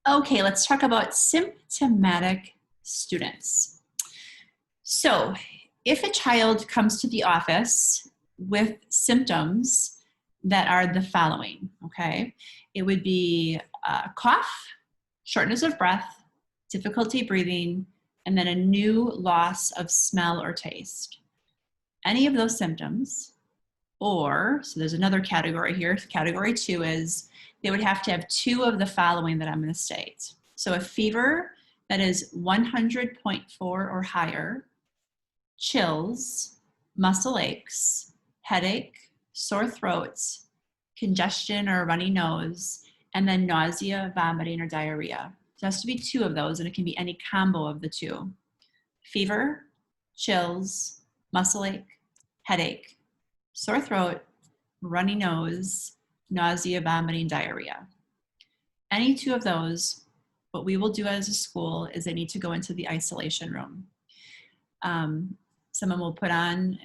Okay, let's talk about symptomatic students. So if a child comes to the office with symptoms that are the following, okay, it would be cough, shortness of breath, difficulty breathing, and then a new loss of smell or taste. Any of those symptoms, or, so there's another category here, category 2 is they would have to have 2 of the following that I'm going to state. So a fever that is 100.4 or higher, chills, muscle aches, headache, sore throats, congestion or runny nose, and then nausea, vomiting, or diarrhea. So it has to be 2 of those, and it can be any combo of the 2. Fever, chills, muscle ache, headache, sore throat, runny nose, nausea, vomiting, diarrhea. Any 2 of those, what we will do as a school is they need to go into the isolation room. Someone will put on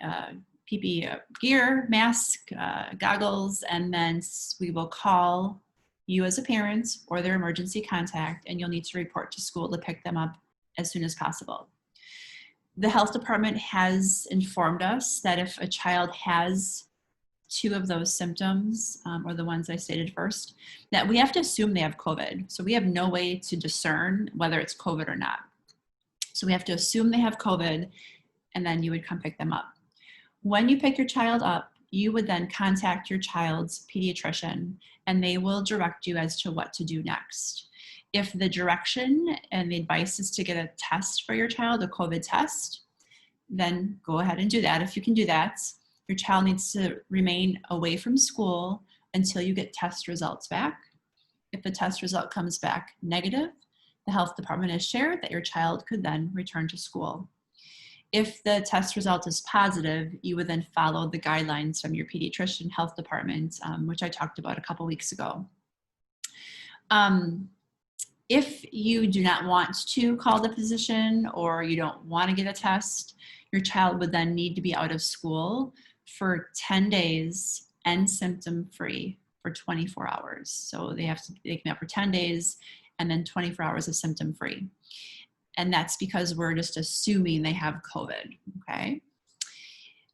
PPE gear, mask, goggles, and then we will call you as a parent or their emergency contact, and you'll need to report to school to pick them up as soon as possible. The health department has informed us that if a child has 2 of those symptoms, or the ones I stated first, that we have to assume they have COVID. So we have no way to discern whether it's COVID or not. So we have to assume they have COVID, and then you would come pick them up. When you pick your child up, you would then contact your child's pediatrician, and they will direct you as to what to do next. If the direction and the advice is to get a test for your child, a COVID test, then go ahead and do that. If you can do that, your child needs to remain away from school until you get test results back. If the test result comes back negative, the health department has shared that your child could then return to school. If the test result is positive, you would then follow the guidelines from your pediatrician health department, which I talked about a couple weeks ago. If you do not want to call the physician or you don't want to get a test, your child would then need to be out of school for 10 days and symptom free for 24 hours. So they can be out for 10 days and then 24 hours of symptom free. And that's because we're just assuming they have COVID, okay?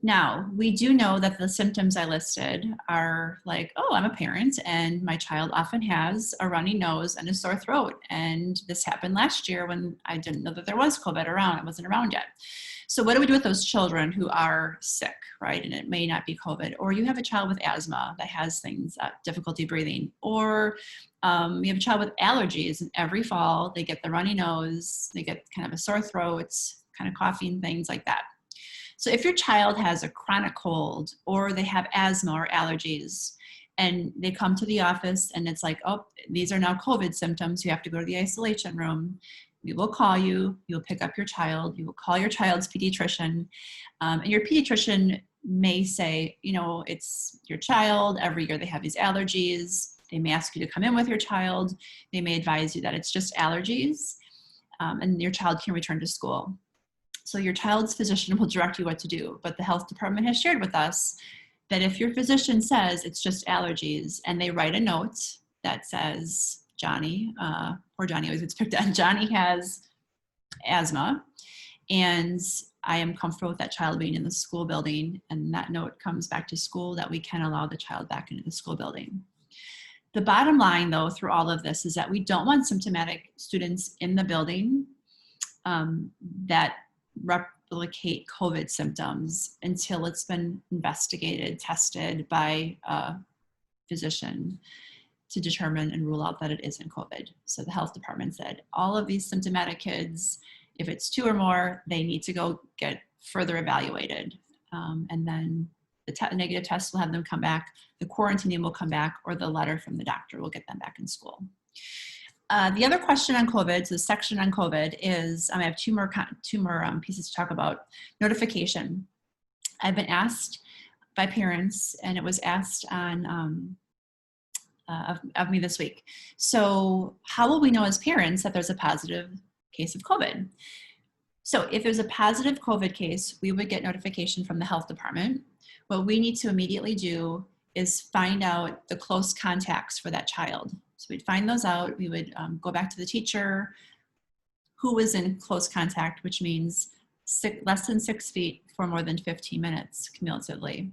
Now, we do know that the symptoms I listed are like, oh, I'm a parent and my child often has a runny nose and a sore throat. And this happened last year when I didn't know that there was COVID around. It wasn't around yet. So what do we do with those children who are sick, right? And it may not be COVID. Or you have a child with asthma that has things, difficulty breathing. Or you have a child with allergies, and every fall they get the runny nose, they get kind of a sore throat, kind of coughing, things like that. So if your child has a chronic cold or they have asthma or allergies and they come to the office and it's like, oh, these are now COVID symptoms, you have to go to the isolation room, we will call you, you'll pick up your child, you will call your child's pediatrician, and your pediatrician may say, you know, it's your child, every year they have these allergies, they may ask you to come in with your child, they may advise you that it's just allergies, and your child can return to school. So your child's physician will direct you what to do, but the health department has shared with us that if your physician says it's just allergies and they write a note that says, Johnny, poor Johnny always gets picked on, Johnny has asthma and I am comfortable with that child being in the school building, and that note comes back to school, that we can allow the child back into the school building. The bottom line though through all of this is that we don't want symptomatic students in the building that replicate COVID symptoms until it's been investigated, tested by a physician to determine and rule out that it isn't COVID. So the health department said all of these symptomatic kids, if it's 2 or more, they need to go get further evaluated. And then the negative test will have them come back, the quarantining will come back, or the letter from the doctor will get them back in school. The other question on COVID, so the section on COVID is, I have two more pieces to talk about. Notification. I've been asked by parents, and it was asked on of me this week. So how will we know as parents that there's a positive case of COVID? So if there's a positive COVID case, we would get notification from the health department. What we need to immediately do is find out the close contacts for that child. So we'd find those out. We would go back to the teacher who was in close contact, which means less than 6 feet for more than 15 minutes cumulatively.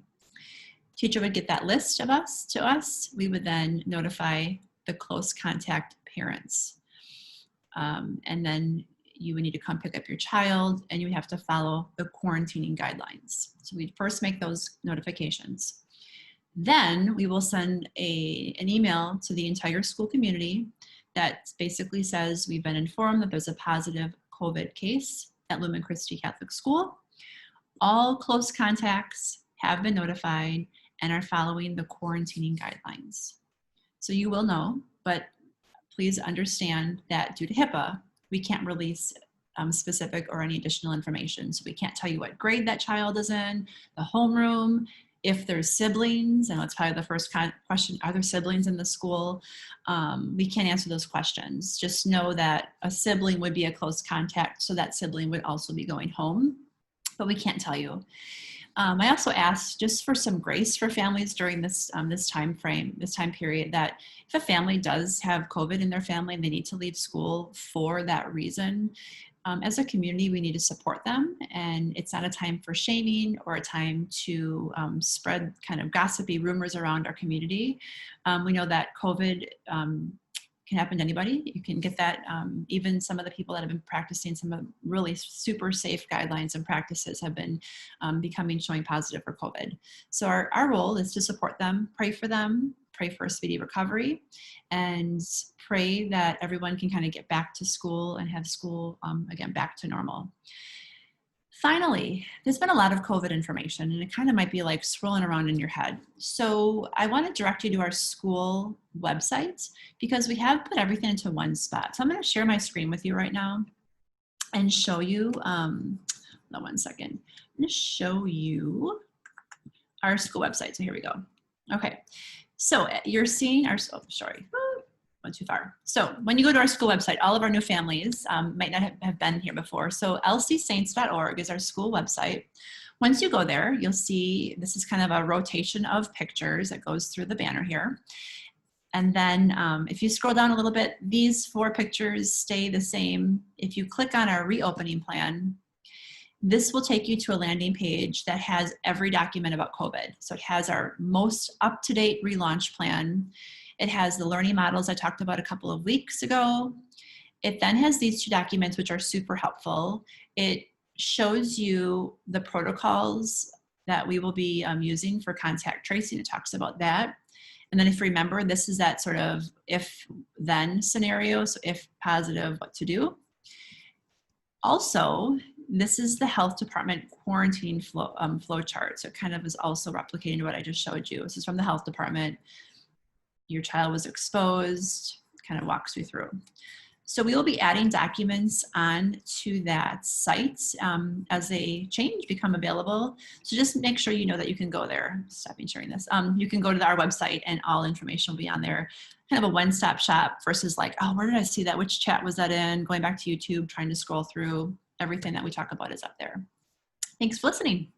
Teacher would get that list of us to us. We would then notify the close contact parents. And then you would need to come pick up your child, and you would have to follow the quarantining guidelines. So we'd first make those notifications. Then we will send an email to the entire school community that basically says we've been informed that there's a positive COVID case at Lumen Christi Catholic School. All close contacts have been notified and are following the quarantining guidelines. So you will know, but please understand that due to HIPAA, we can't release specific or any additional information. So we can't tell you what grade that child is in, the homeroom, if there's siblings, and that's probably the first question, are there siblings in the school? We can't answer those questions. Just know that a sibling would be a close contact, so that sibling would also be going home, but we can't tell you. I also asked just for some grace for families during this time period, that if a family does have COVID in their family and they need to leave school for that reason, as a community, we need to support them, and it's not a time for shaming or a time to spread kind of gossipy rumors around our community. We know that COVID can happen to anybody. You can get that. Even some of the people that have been practicing some of really super safe guidelines and practices have been showing positive for COVID. So our role is to support them, pray for them, pray for a speedy recovery, and pray that everyone can kind of get back to school and have school again back to normal. Finally, there's been a lot of COVID information, and it kind of might be like swirling around in your head. So I want to direct you to our school website, because we have put everything into one spot. So I'm going to share my screen with you right now and show you, hold on one second. I'm going to show you our school website. So here we go. Okay. So you're seeing our, oh, sorry, went too far. So when you go to our school website, all of our new families might not have been here before. So lcsaints.org is our school website. Once you go there, you'll see this is kind of a rotation of pictures that goes through the banner here. And then if you scroll down a little bit, these 4 pictures stay the same. If you click on our reopening plan, this will take you to a landing page that has every document about COVID. So it has our most up-to-date relaunch plan. It has the learning models I talked about a couple of weeks ago. It then has these 2 documents, which are super helpful. It shows you the protocols that we will be using for contact tracing. It talks about that. And then if you remember, this is that sort of if-then scenario. So if positive, what to do. Also, this is the health department quarantine flow chart. So it kind of is also replicating what I just showed you. This is from the health department. Your child was exposed, kind of walks you through. So we will be adding documents on to that site as they change, become available. So just make sure you know that you can go there. Stopping sharing this. You can go to our website and all information will be on there. Kind of a one-stop shop versus like, oh, where did I see that? Which chat was that in? Going back to YouTube, trying to scroll through. Everything that we talk about is up there. Thanks for listening.